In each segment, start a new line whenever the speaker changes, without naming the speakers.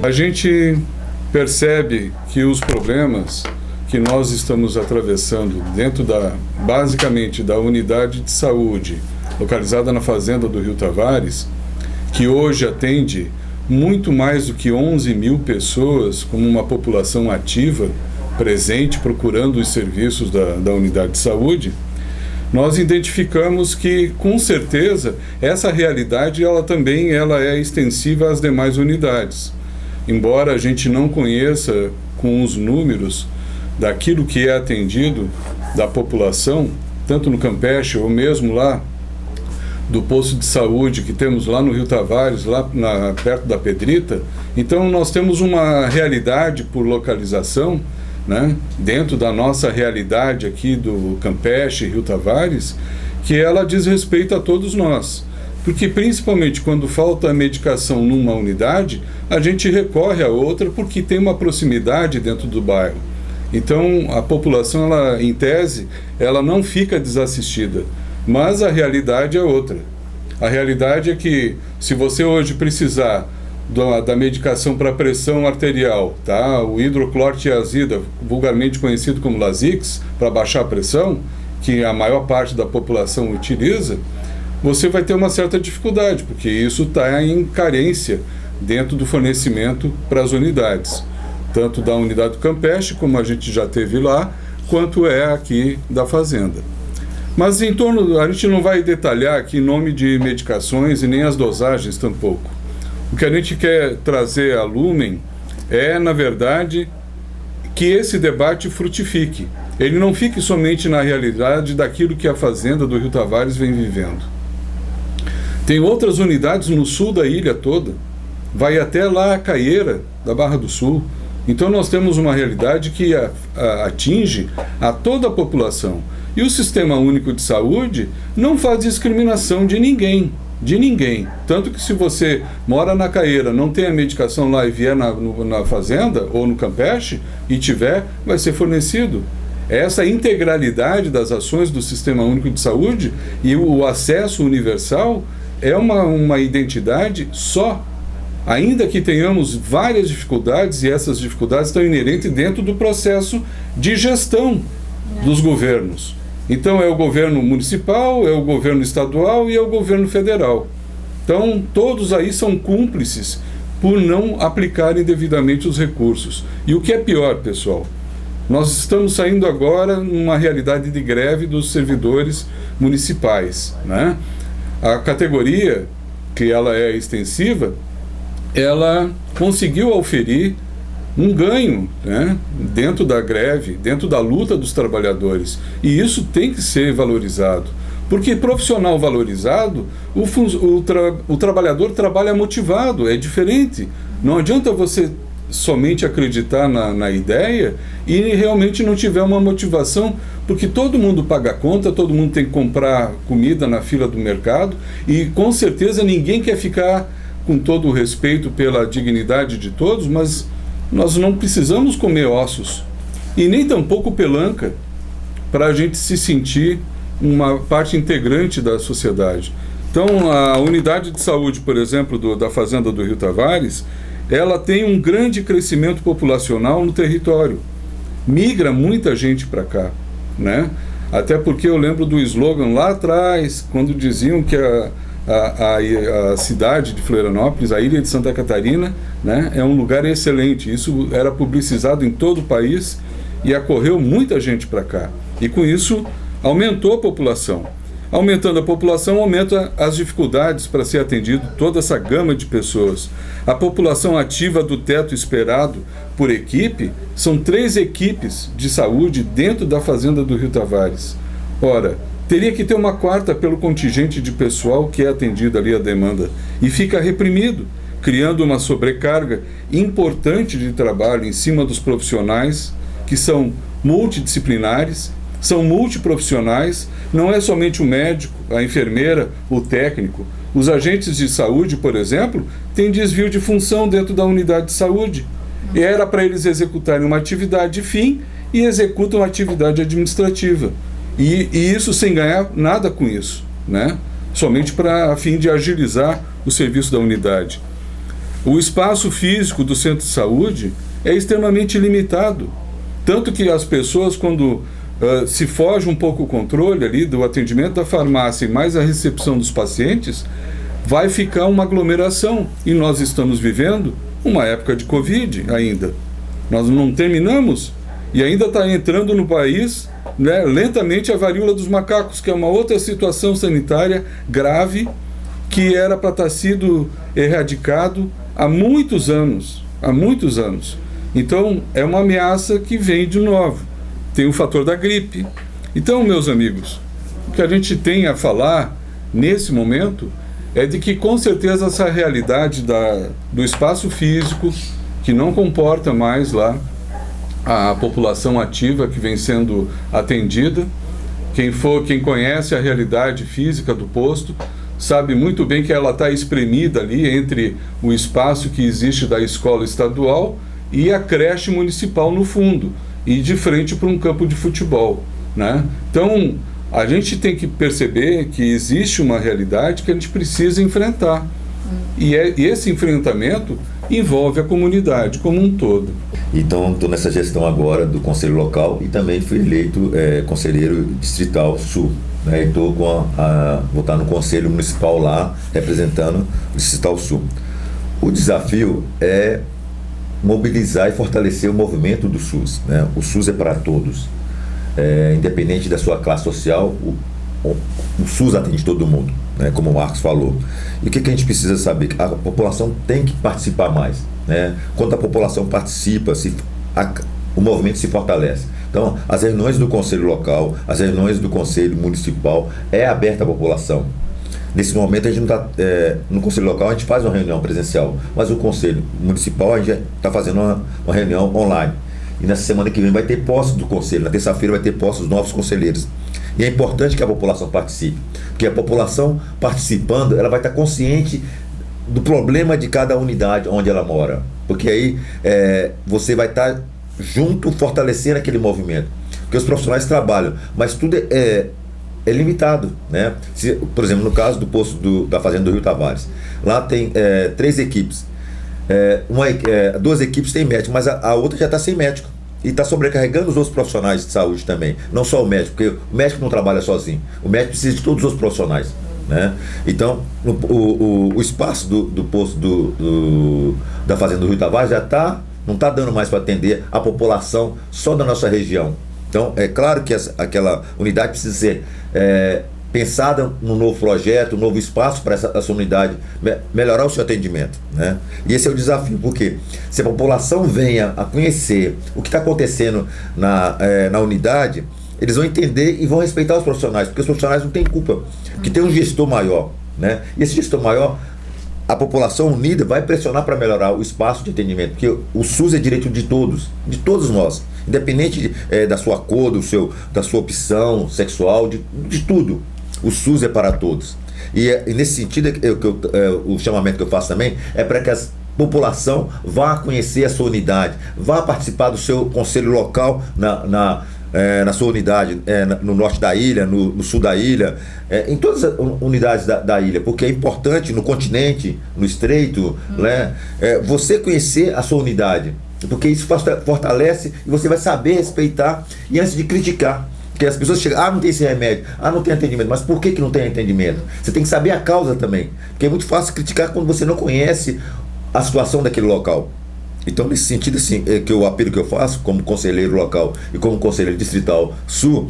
A gente percebe que os problemas que nós estamos atravessando dentro basicamente da unidade de saúde localizada na fazenda do Rio Tavares, que hoje atende muito mais do que 11 mil pessoas, como uma população ativa, presente, procurando os serviços da unidade de saúde, nós identificamos que, com certeza, essa realidade ela é extensiva às demais unidades. Embora a gente não conheça com os números daquilo que é atendido da população, tanto no Campeche ou mesmo lá do posto de saúde que temos lá no Rio Tavares, lá perto da Pedrita, então nós temos uma realidade por localização, né, dentro da nossa realidade aqui do Campeche, Rio Tavares, que ela diz respeito a todos nós. Porque principalmente quando falta medicação numa unidade, a gente recorre a outra porque tem uma proximidade dentro do bairro. Então a população, ela, em tese, ela não fica desassistida, mas a realidade é outra. A realidade é que se você hoje precisar da medicação para pressão arterial, tá? O hidroclorotiazida, vulgarmente conhecido como Lasix, para baixar a pressão, que a maior parte da população utiliza, você vai ter uma certa dificuldade, porque isso está em carência dentro do fornecimento para as unidades, tanto da unidade do Campeche, como a gente já teve lá, quanto é aqui da fazenda. Mas a gente não vai detalhar aqui nome de medicações e nem as dosagens tampouco. O que a gente quer trazer a lumen é, na verdade, que esse debate frutifique. Ele não fique somente na realidade daquilo que a fazenda do Rio Tavares vem vivendo. Tem outras unidades no sul da ilha toda, vai até lá a Caieira da Barra do Sul. Então nós temos uma realidade que atinge a toda a população. E o Sistema Único de Saúde não faz discriminação de ninguém. De ninguém. Tanto que se você mora na Caieira, não tem a medicação lá e vier na fazenda ou no Campeche e tiver, vai ser fornecido. Essa integralidade das ações do Sistema Único de Saúde e o acesso universal é uma identidade só. Ainda que tenhamos várias dificuldades, e essas dificuldades estão inerentes dentro do processo de gestão dos governos. Então é o governo municipal, é o governo estadual e é o governo federal. Então todos aí são cúmplices por não aplicarem devidamente os recursos. E o que é pior, pessoal, nós estamos saindo agora numa realidade de greve dos servidores municipais, né? A categoria, que ela é extensiva, ela conseguiu auferir um ganho, né, dentro da greve, dentro da luta dos trabalhadores. E isso tem que ser valorizado. Porque profissional valorizado, o trabalhador trabalha motivado, é diferente. Não adianta você somente acreditar na ideia e realmente não tiver uma motivação, porque todo mundo paga conta, todo mundo tem que comprar comida na fila do mercado e com certeza ninguém quer ficar, com todo o respeito pela dignidade de todos, mas nós não precisamos comer ossos e nem tampouco pelanca para a gente se sentir uma parte integrante da sociedade. Então a unidade de saúde, por exemplo, da fazenda do Rio Tavares, ela tem um grande crescimento populacional no território. Migra muita gente para cá, né? Até porque eu lembro do slogan lá atrás, quando diziam que a cidade de Florianópolis, a ilha de Santa Catarina, né, é um lugar excelente. Isso era publicizado em todo o país e acorreu muita gente para cá. E com isso aumentou a população. Aumentando a população, aumenta as dificuldades para ser atendido toda essa gama de pessoas. A população ativa do teto esperado por equipe são 3 equipes de saúde dentro da fazenda do Rio Tavares. Ora, teria que ter uma 4ª pelo contingente de pessoal que é atendido ali à demanda. E fica reprimido, criando uma sobrecarga importante de trabalho em cima dos profissionais, que são multidisciplinares, são multiprofissionais, não é somente o médico, a enfermeira, o técnico. Os agentes de saúde, por exemplo, têm desvio de função dentro da unidade de saúde. E era para eles executarem uma atividade fim e executam uma atividade administrativa. E isso sem ganhar nada com isso, né? Somente a fim de agilizar o serviço da unidade. O espaço físico do centro de saúde é extremamente limitado. Tanto que as pessoas, quando se foge um pouco o controle ali do atendimento da farmácia e mais a recepção dos pacientes, vai ficar uma aglomeração. E nós estamos vivendo uma época de Covid ainda. Nós não terminamos e ainda está entrando no país, né, lentamente a varíola dos macacos, que é uma outra situação sanitária grave que era para estar sido erradicado há muitos anos. Então, é uma ameaça que vem de novo. Tem o fator da gripe. Então, meus amigos, o que a gente tem a falar nesse momento é de que, com certeza, essa realidade do espaço físico, que não comporta mais lá a população ativa que vem sendo atendida. Quem conhece a realidade física do posto sabe muito bem que ela está espremida ali entre o espaço que existe da escola estadual e a creche municipal no fundo, e de frente para um campo de futebol, né? Então, a gente tem que perceber que existe uma realidade que a gente precisa enfrentar. E esse enfrentamento envolve a comunidade como um todo.
Então, estou nessa gestão agora do Conselho Local e também fui eleito Conselheiro Distrital Sul. Né? Estou vou estar no Conselho Municipal lá, representando o Distrital Sul. O desafio é mobilizar e fortalecer o movimento do SUS. Né? O SUS é para todos. Independente da sua classe social, o SUS atende todo mundo, né? Como o Marcos falou. E o que a gente precisa saber? A população tem que participar mais. Né? Quando a população participa, o movimento se fortalece. Então, as reuniões do Conselho Local, as reuniões do Conselho Municipal é aberta à população. Nesse momento, a gente não está... no Conselho Local, a gente faz uma reunião presencial, mas o Conselho Municipal, a gente está fazendo uma reunião online. E nessa semana que vem vai ter posse do Conselho. Na terça-feira vai ter posse dos novos conselheiros. E é importante que a população participe, porque a população participando, ela vai estar consciente do problema de cada unidade onde ela mora, porque aí você vai estar junto, fortalecendo aquele movimento, porque os profissionais trabalham, mas tudo é limitado, né? Por exemplo, no caso do posto da Fazenda do Rio Tavares, lá tem 3 equipes, 2 equipes têm médico, mas a outra já está sem médico. E está sobrecarregando os outros profissionais de saúde também. Não só o médico, porque o médico não trabalha sozinho. O médico precisa de todos os profissionais. Né? Então, o espaço do posto da Fazenda do Rio Tavares não está dando mais para atender a população só da nossa região. Então, é claro que aquela unidade precisa ser pensada num novo projeto, um novo espaço para essa unidade melhorar o seu atendimento, né? E esse é o desafio, porque se a população venha a conhecer o que está acontecendo na unidade, eles vão entender e vão respeitar os profissionais, porque os profissionais não têm culpa, porque tem um gestor maior, né? E esse gestor maior, a população unida vai pressionar para melhorar o espaço de atendimento, porque o SUS é direito de todos nós, independente da sua cor, da sua opção sexual, de tudo. O SUS é para todos. E nesse sentido, o chamamento que eu faço também é para que a população vá conhecer a sua unidade, vá participar do seu conselho local na sua unidade, no norte da ilha, no sul da ilha, em todas as unidades da ilha, porque é importante no continente, no estreito, né, você conhecer a sua unidade, porque isso fortalece e você vai saber respeitar e antes de criticar. Porque as pessoas chegam, não tem esse remédio, não tem atendimento, mas por que não tem atendimento? Você tem que saber a causa também, porque é muito fácil criticar quando você não conhece a situação daquele local. Então, nesse sentido, assim, o apelo que eu faço como conselheiro local e como conselheiro distrital sul,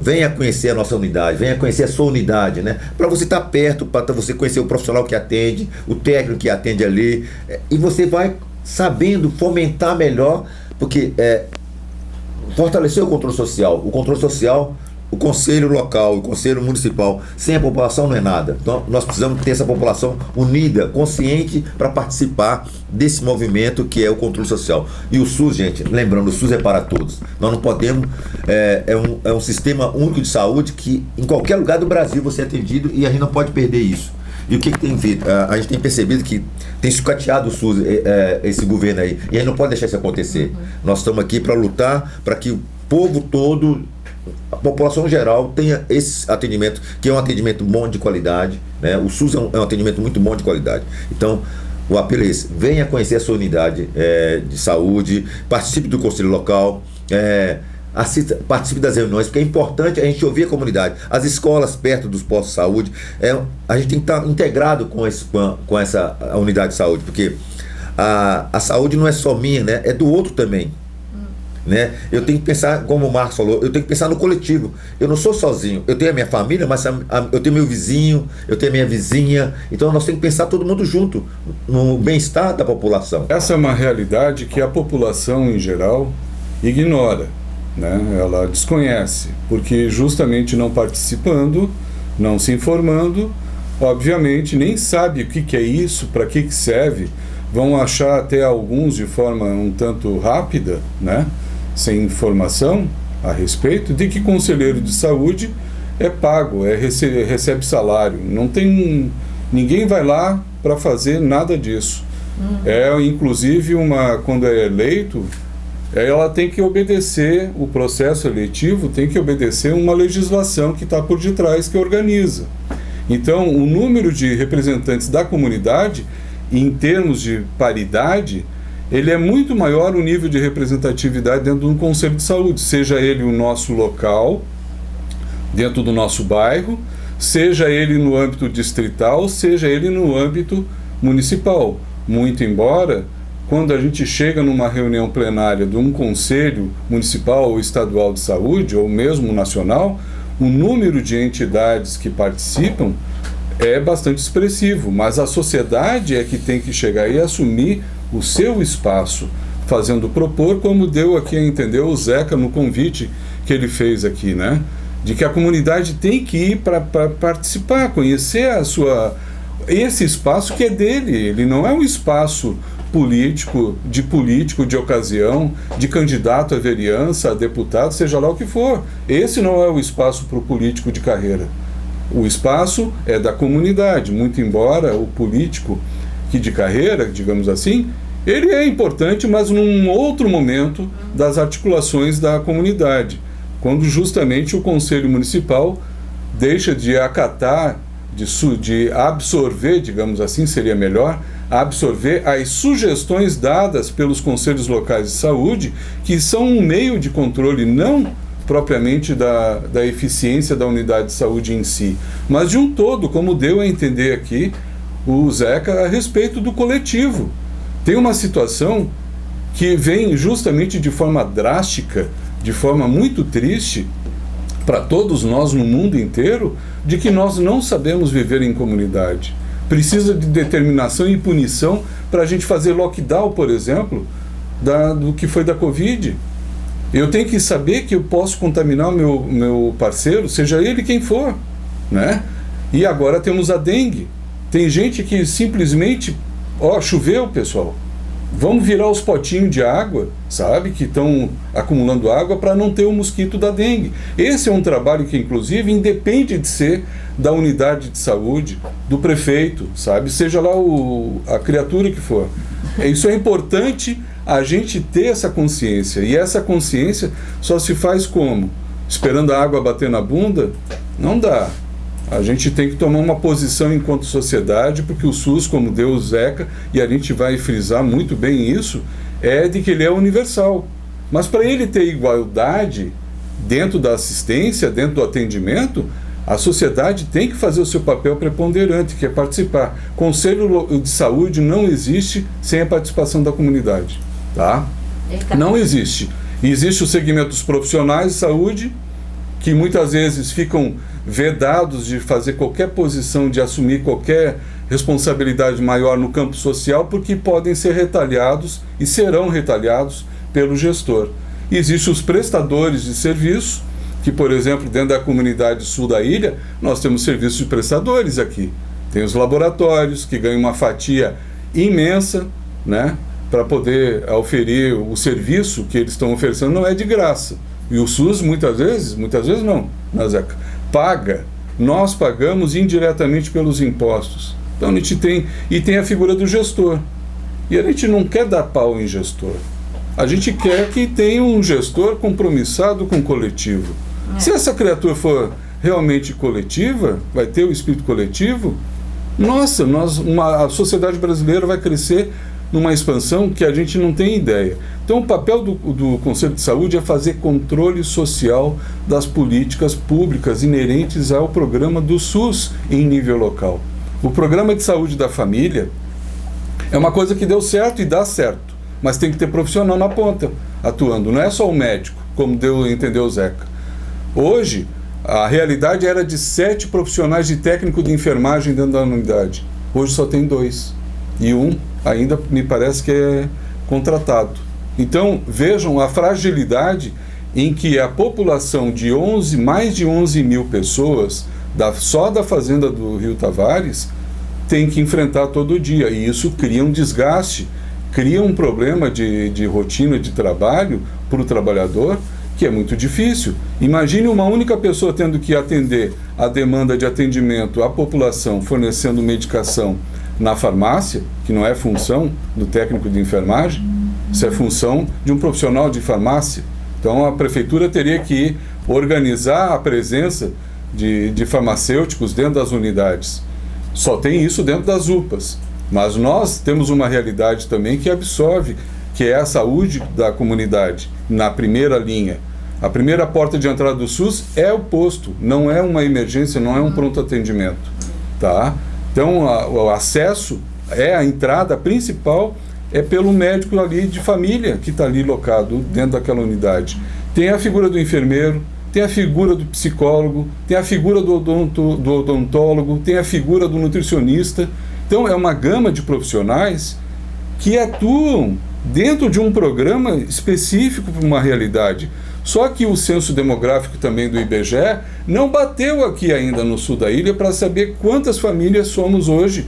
venha conhecer a nossa unidade, venha conhecer a sua unidade, né? Para você estar perto, para você conhecer o profissional que atende, o técnico que atende ali, e você vai sabendo fomentar melhor, porque fortalecer o controle social. O conselho local, o conselho municipal, sem a população não é nada. Então nós precisamos ter essa população unida, consciente, para participar desse movimento que é o controle social. E o SUS, gente, lembrando, o SUS é para todos. Nós não podemos, é um sistema único de saúde que em qualquer lugar do Brasil você é atendido e a gente não pode perder isso. E o que tem feito? A gente tem percebido que tem sucateado o SUS, esse governo aí, e a gente não pode deixar isso acontecer. Nós estamos aqui para lutar para que o povo todo, a população geral, tenha esse atendimento, que é um atendimento bom de qualidade, né? O SUS é um atendimento muito bom de qualidade. Então, o apelo é esse: venha conhecer a sua unidade de saúde, participe do conselho local, participe das reuniões, porque é importante a gente ouvir a comunidade. As escolas perto dos postos de saúde, a gente tem que estar integrado com essa unidade de saúde, porque a saúde não é só minha, né? É do outro também. Né? Eu tenho que pensar, como o Marcos falou, eu tenho que pensar no coletivo. Eu não sou sozinho, eu tenho a minha família, mas eu tenho meu vizinho, eu tenho a minha vizinha. Então nós temos que pensar todo mundo junto no bem-estar da população.
Essa é uma realidade que a população em geral ignora, né? Ela desconhece, porque justamente não participando, não se informando, obviamente nem sabe o que é isso, para que serve. Vão achar até alguns de forma um tanto rápida, né? Sem informação a respeito, de que conselheiro de saúde é pago, recebe salário. Não tem, ninguém vai lá para fazer nada disso. Inclusive, quando é eleito, ela tem que obedecer, o processo eletivo tem que obedecer uma legislação que está por detrás, que organiza. Então, o número de representantes da comunidade, em termos de paridade, ele é muito maior o nível de representatividade dentro de um conselho de saúde, seja ele o nosso local, dentro do nosso bairro, seja ele no âmbito distrital, seja ele no âmbito municipal. Muito embora, quando a gente chega numa reunião plenária de um conselho municipal ou estadual de saúde, ou mesmo nacional, o número de entidades que participam é bastante expressivo, mas a sociedade é que tem que chegar e assumir o seu espaço, fazendo propor, como deu aqui a entender o Zeca no convite que ele fez aqui, né? De que a comunidade tem que ir para participar, conhecer esse espaço que é dele. Ele não é um espaço político de ocasião, de candidato a vereança, a deputado, seja lá o que for. Esse não é o espaço para o político de carreira. O espaço é da comunidade, muito embora o político que de carreira, digamos assim, ele é importante, mas num outro momento das articulações da comunidade, quando justamente o Conselho Municipal deixa de acatar, de absorver, digamos assim, seria melhor, absorver as sugestões dadas pelos conselhos locais de saúde, que são um meio de controle não propriamente da eficiência da unidade de saúde em si, mas de um todo, como deu a entender aqui o Zeca a respeito do coletivo. Tem uma situação que vem justamente de forma drástica, de forma muito triste, para todos nós no mundo inteiro, de que nós não sabemos viver em comunidade. Precisa de determinação e punição para a gente fazer lockdown, por exemplo, do que foi da Covid. Eu tenho que saber que eu posso contaminar o meu parceiro, seja ele quem for, né? E agora temos a dengue. Tem gente que simplesmente, choveu, pessoal, vamos virar os potinhos de água, sabe, que estão acumulando água para não ter o mosquito da dengue. Esse é um trabalho que, inclusive, independe de ser da unidade de saúde, do prefeito, sabe, seja lá a criatura que for. Isso é importante a gente ter essa consciência, e essa consciência só se faz como? Esperando a água bater na bunda? Não dá. A gente tem que tomar uma posição enquanto sociedade, porque o SUS, como deu o Zeca, e a gente vai frisar muito bem isso, é de que ele é universal. Mas para ele ter igualdade dentro da assistência, dentro do atendimento, a sociedade tem que fazer o seu papel preponderante, que é participar. Conselho de saúde não existe sem a participação da comunidade, tá? Não existe. Existem os segmentos profissionais de saúde, que muitas vezes ficam vedados de fazer qualquer posição, de assumir qualquer responsabilidade maior no campo social, porque podem ser retalhados e serão retalhados pelo gestor. Existem os prestadores de serviço, que, por exemplo, dentro da comunidade sul da ilha, nós temos serviços de prestadores aqui. Tem os laboratórios, que ganham uma fatia imensa, né, para poder oferir o serviço que eles estão oferecendo, não é de graça. E o SUS, muitas vezes não, Zeca, paga. Nós pagamos indiretamente pelos impostos. Então a gente tem a figura do gestor. E a gente não quer dar pau em gestor. A gente quer que tenha um gestor compromissado com o coletivo. Se essa criatura for realmente coletiva, vai ter o espírito coletivo, Nossa, a sociedade brasileira vai crescer numa expansão que a gente não tem ideia. Então, o papel do Conselho de Saúde é fazer controle social das políticas públicas inerentes ao programa do SUS em nível local. O Programa de Saúde da Família é uma coisa que deu certo e dá certo, mas tem que ter profissional na ponta atuando, não é só o médico, como entendeu o Zeca. Hoje, a realidade era de 7 profissionais de técnico de enfermagem dentro da unidade. Hoje só tem 2. E um ainda me parece que é contratado. Então, vejam a fragilidade em que a população de mais de 11 mil pessoas, só da fazenda do Rio Tavares, tem que enfrentar todo dia. E isso cria um desgaste, cria um problema de rotina de trabalho para o trabalhador, que é muito difícil. Imagine uma única pessoa tendo que atender a demanda de atendimento à população, fornecendo medicação na farmácia, que não é função do técnico de enfermagem, isso é função de um profissional de farmácia. Então a prefeitura teria que organizar a presença de farmacêuticos dentro das unidades. Só tem isso dentro das UPAs, mas nós temos uma realidade também que absorve, que é a saúde da comunidade na primeira linha. A primeira porta de entrada do SUS é o posto, não é uma emergência, não é um pronto atendimento, tá? Então, o acesso, a entrada principal é pelo médico ali de família que está ali locado dentro daquela unidade. Tem a figura do enfermeiro, tem a figura do psicólogo, tem a figura do odontólogo, tem a figura do nutricionista. Então, é uma gama de profissionais que atuam dentro de um programa específico para uma realidade. Só que o censo demográfico também do IBGE não bateu aqui ainda no sul da ilha para saber quantas famílias somos hoje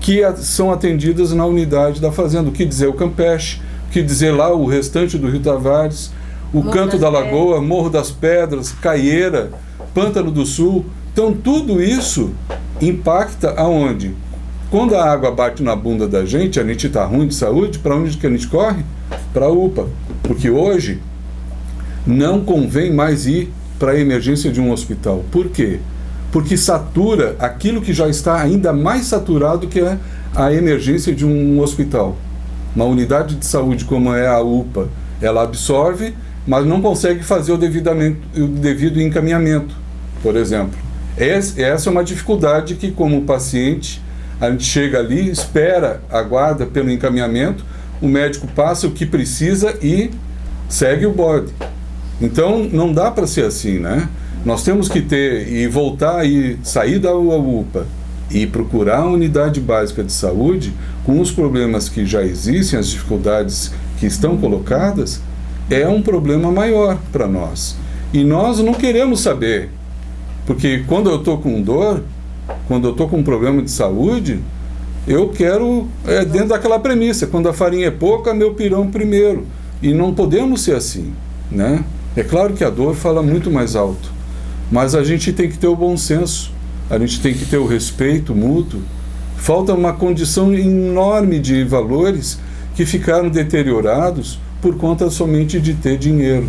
que são atendidas na unidade da fazenda. O que dizer o Campeche, o que dizer lá o restante do Rio Tavares, o Canto da Lagoa, Morro das Pedras, Caieira, Pântano do Sul. Então tudo isso impacta aonde? Quando a água bate na bunda da gente, a gente está ruim de saúde, para onde que a gente corre? Para a UPA. Porque hoje não convém mais ir para a emergência de um hospital. Por quê? Porque satura aquilo que já está ainda mais saturado, que é a emergência de um hospital. Uma unidade de saúde como é a UPA, ela absorve, mas não consegue fazer o devido encaminhamento, por exemplo. Essa é uma dificuldade que, como paciente, a gente chega ali, espera, aguarda pelo encaminhamento, o médico passa o que precisa e segue o bode. Então, não dá para ser assim, né? Nós temos que ter e voltar e sair da UPA e procurar a unidade básica de saúde com os problemas que já existem, as dificuldades que estão colocadas, é um problema maior para nós. E nós não queremos saber, porque quando eu estou com dor, quando eu estou com um problema de saúde, eu quero, dentro daquela premissa, quando a farinha é pouca, meu pirão primeiro. E não podemos ser assim, né? É claro que a dor fala muito mais alto, mas a gente tem que ter o bom senso, a gente tem que ter o respeito mútuo. Falta uma condição enorme de valores que ficaram deteriorados por conta somente de ter dinheiro.